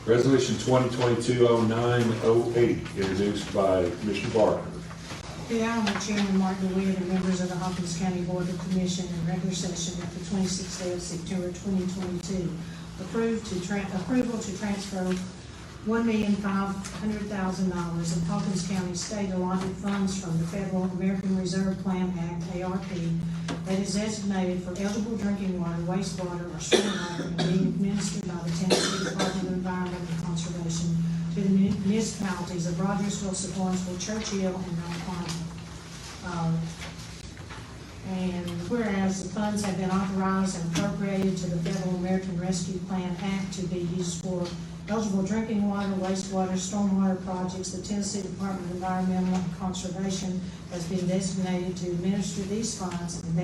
Resolution 2022-09-08, introduced by Commissioner Barker. The Honorable Chairman Martin DeWitt and members of the Hawkins County Board of Commission in regular session at the 26th day of September 2022 approval to transfer $1,500,000 of Hawkins County state allotted funds from the Federal American Reserve Plan Act, ARP, that is designated for eligible drinking water, wastewater, or stormwater and being administered by the Tennessee Department of Environment and Conservation to the municipalities of Rogersville, Lawrenceville, Churchill, and Mount Carmel. And whereas the funds have been authorized and appropriated to the Federal American Rescue Plan Act to be used for eligible drinking water, wastewater, stormwater projects, the Tennessee Department of Environmental and Conservation has been designated to administer these funds, and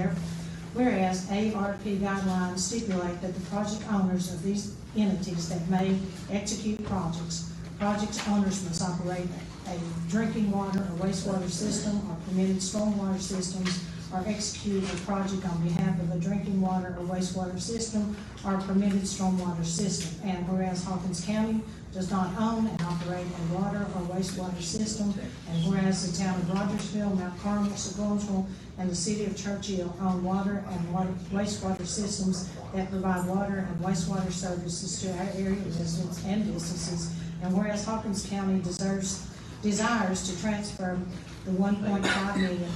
whereas ARP guidelines stipulate that the project owners of these entities that may execute project owners must operate a drinking water or wastewater system or permitted stormwater systems, or execute a project on behalf of a drinking water or wastewater system or permitted stormwater system. And whereas Hawkins County does not own and operate a water or wastewater system, and whereas the town of Rogersville, Mount Carmel, Lawrenceville, and the city of Churchill own water and wastewater systems that provide water and wastewater services to our area residents and businesses, and whereas Hawkins County desires to transfer the $1.5 million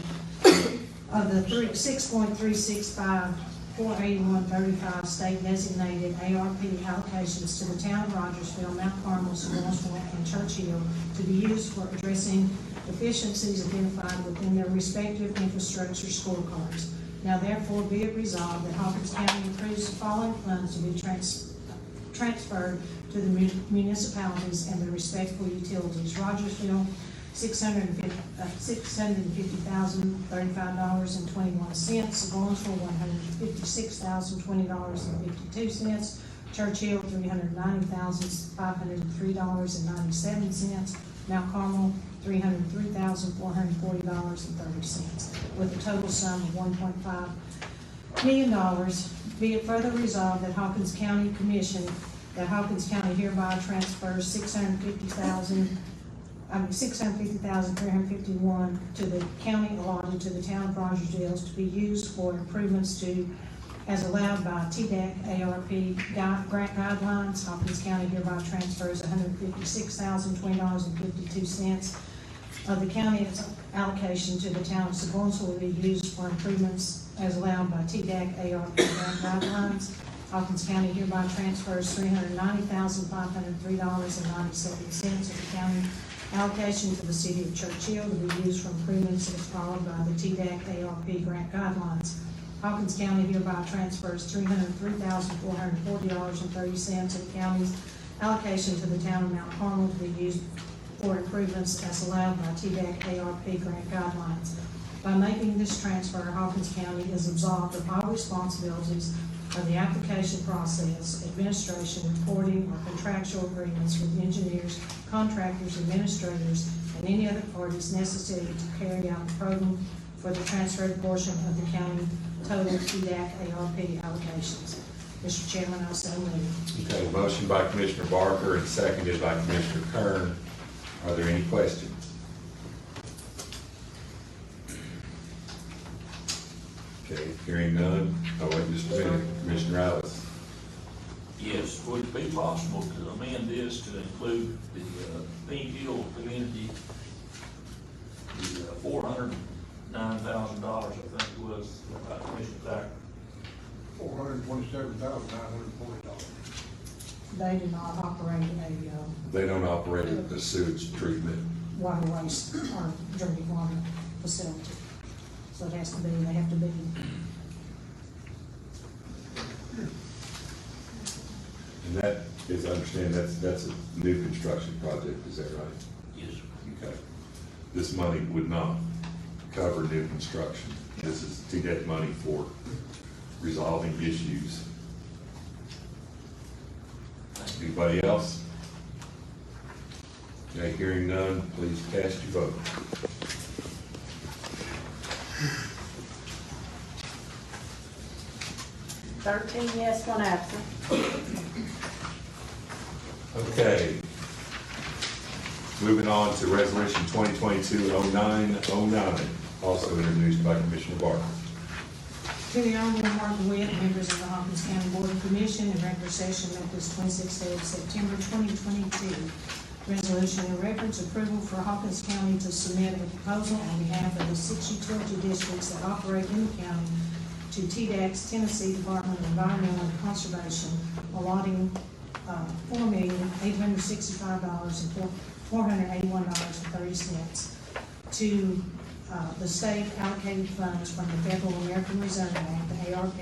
of the $6.365,481.35 state designated ARP allocations to the town of Rogersville, Mount Carmel, Lawrenceville, and Churchill to be used for addressing deficiencies identified within their respective infrastructure scorecards. Now therefore be it resolved that Hawkins County approves the following funds to be transferred to the municipalities and the respective utilities. Rogersville, $650,035.21. Lawrenceville, $156,020.52. Churchill, $390,503.97. Mount Carmel, $303,440.30, with a total sum of $1.5 million. Be it further resolved that Hawkins County hereby transfers $650,351 to the county allotted to the town of Rogersville to be used for improvements as allowed by TDAC ARP grant guidelines. Hawkins County hereby transfers $156,020.52 of the county's allocation to the town of Lawrenceville will be used for improvements as allowed by TDAC ARP grant guidelines. Hawkins County hereby transfers $390,503.97 of the county allocation to the city of Churchill to be used for improvements as followed by the TDAC ARP grant guidelines. Hawkins County hereby transfers $303,440.30 of the county's allocation to the town of Mount Carmel to be used for improvements as allowed by TDAC ARP grant guidelines. By making this transfer, Hawkins County is absolved of all responsibilities of the application process, administration, reporting, or contractual agreements with engineers, contractors, administrators, and any other parties necessary to carry out the program for the transferred portion of the county total TDAC ARP allocations. Mr. Chairman, I so move. Okay, motion by Commissioner Barker and seconded by Commissioner Kern. Are there any questions? Okay, hearing none. Oh, wait just a minute. Commissioner Alice. Yes, would it be possible to amend this to include the Pink Hill community, the $409,000, I think it was, by Commissioner Thacker? $427,940. They do not operate They don't operate the sewage treatment. water waste or drinking water facility. So they have to be. And that is, I understand, that's a new construction project, is that right? Yes, sir. Okay. This money would not cover new construction. This is to get money for resolving issues. Anybody else? Okay, hearing none, please cast your vote. Thirteen yes, one absent. Okay. Moving on to resolution 2022-0909, also introduced by Commissioner Barton. To the Honorable Mark DeWitt, members of the Hawkins County Board of Commission, in regular session of this 26th day of September 2022. Resolution in reference approval for Hawkins County to submit a proposal on behalf of the 6 utility districts that operate in the county to TDAC's Tennessee Department of Environmental and Conservation, allotting $4,865,481.30 to the state allocated funds from the Federal American Reserve Act, the ARP,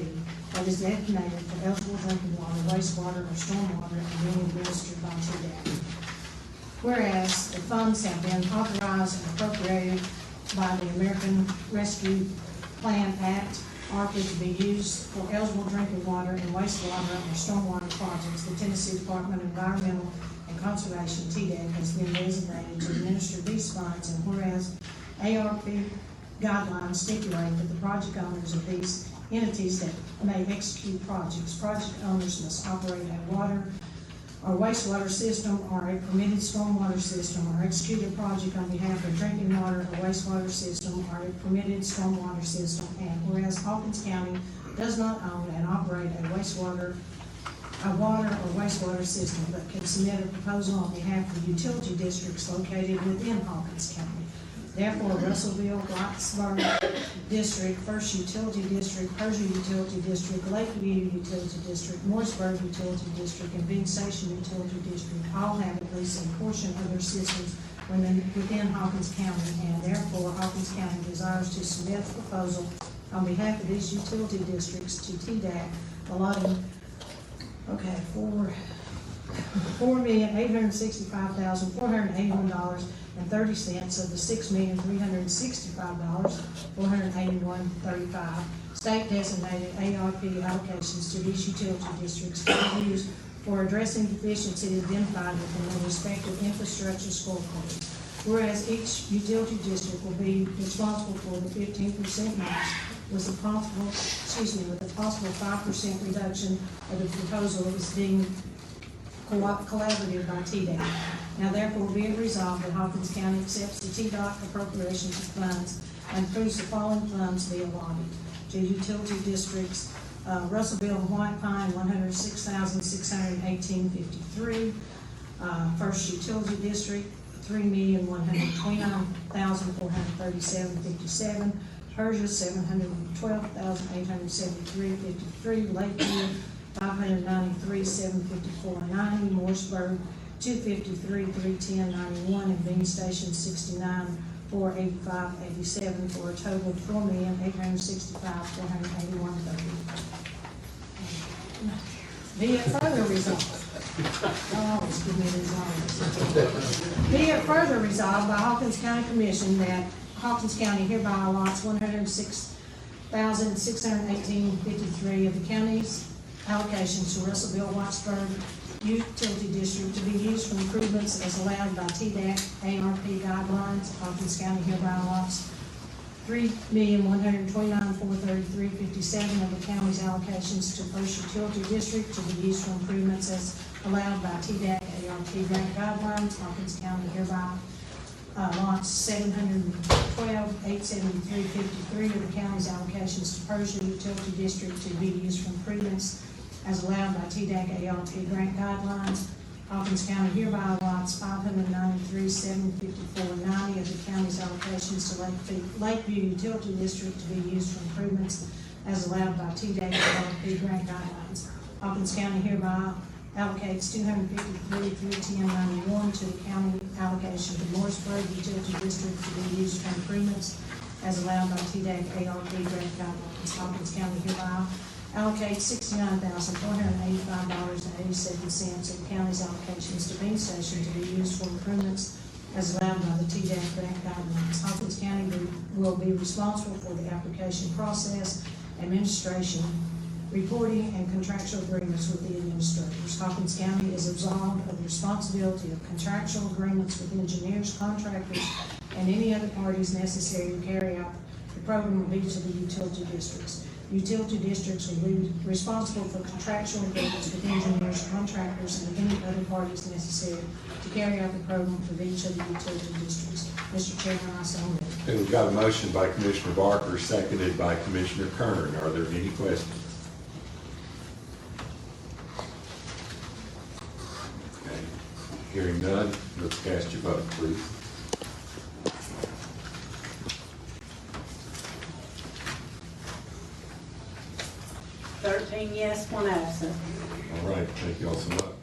that is designated for eligible drinking water, wastewater, or stormwater, and being administered by TDAC. Whereas the funds have been authorized and appropriated by the American Rescue Plan Act, ARPA, to be used for eligible drinking water and wastewater or stormwater projects, the Tennessee Department of Environmental and Conservation, TDAC, has been designated to administer these funds, and whereas ARP guidelines stipulate that the project owners of these entities that may execute projects, project owners must operate a water or wastewater system or a permitted stormwater system, or execute a project on behalf of drinking water or wastewater system or a permitted stormwater system. And whereas Hawkins County does not own and operate a water or wastewater system, but can submit a proposal on behalf of utility districts located within Hawkins County. Therefore, Russellville, Blacksburg District, First Utility District, Persia Utility District, Lakeview Utility District, Morrisburg Utility District, and Bing Station Utility District all have at least a portion of their systems within Hawkins County, and therefore Hawkins County desires to submit a proposal on behalf of these utility districts to TDAC, allotting $4,865,481.30 of the $6,365,481.35 state designated ARP allocations to these utility districts to be used for addressing deficiencies identified within their respective infrastructure scorecards. Whereas each utility district will be responsible for the 15% match with a possible 5% reduction of the proposal is deemed collaborative by TDAC. Now therefore be it resolved that Hawkins County accepts the TDOT appropriations of funds and approves the following funds be allotted to utility districts: Russellville and White Pine, $106,618.53. First Utility District, $3,129,437.57. Persia, $712,873.53. Lakeview, $593,754.90. Morrisburg, $253,310.91, and Bing Station, $69,485.87, for a total of $4,865,481.30. Be it further resolved. I'll always give me these numbers. Be it further resolved by Hawkins County Commission that Hawkins County hereby allots $106,618.53 of the county's allocations to Russellville Whitesburg Utility District to be used for improvements as allowed by TDAC ARP guidelines. Hawkins County hereby allots $3,129,433.57 of the county's allocations to First Utility District to be used for improvements as allowed by TDAC ARP grant guidelines. Hawkins County hereby lots $712,873.53 of the county's allocations to Persia Utility District to be used for improvements as allowed by TDAC ARP grant guidelines. Hawkins County hereby allots $593,754.90 of the county's allocations to Lakeview Utility District to be used for improvements as allowed by TDAC ARP grant guidelines. Hawkins County hereby allocates $253,310.91 to the county allocation to Morrisburg Utility District to be used for improvements as allowed by TDAC ARP grant guidelines. Hawkins County hereby allocates $69,485.87 of the county's allocations to Bing Station to be used for improvements as allowed by the TDAC grant guidelines. Hawkins County will be responsible for the application process, administration, reporting, and contractual agreements with the administrators. Hawkins County is absolved of the responsibility of contractual agreements with engineers, contractors, and any other parties necessary to carry out the program of each of the utility districts. utility districts will be responsible for contractual agreements with engineers, contractors, and any other parties necessary to carry out the program for each of the utility districts. Mr. Chairman, I so move. Okay, we've got a motion by Commissioner Barker, seconded by Commissioner Kern. Are there any questions? Okay, hearing none, let's cast your vote, please. Yes, 1 absent. All right, thank you all so much.